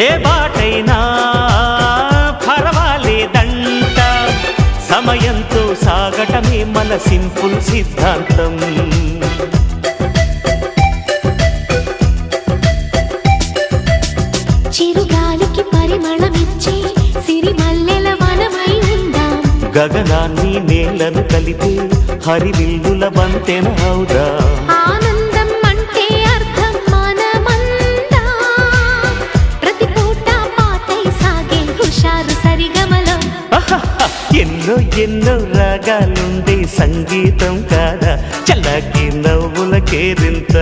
ఏ బాటైనా పర్వాలేదంట, సమయంతో సాగటమే మన సింపుల్ సిద్ధాంతం. చిరుగాలికి పరిమళమిచ్చే సిరిమల్లెల వనమై ఉందాం, గగనాన్ని నేలను కలిపే హరివిల్లుల వంతెన అవుదాం. ఆనందం అంటే అర్థం మనమందా, ప్రతి పూట పాతై సాగే హుషారు సరిగమలో. ఎన్నో ఎన్నో రాగాలుండే సంగీతం కాదా, చల్లకి నవ్వుల కేరింత.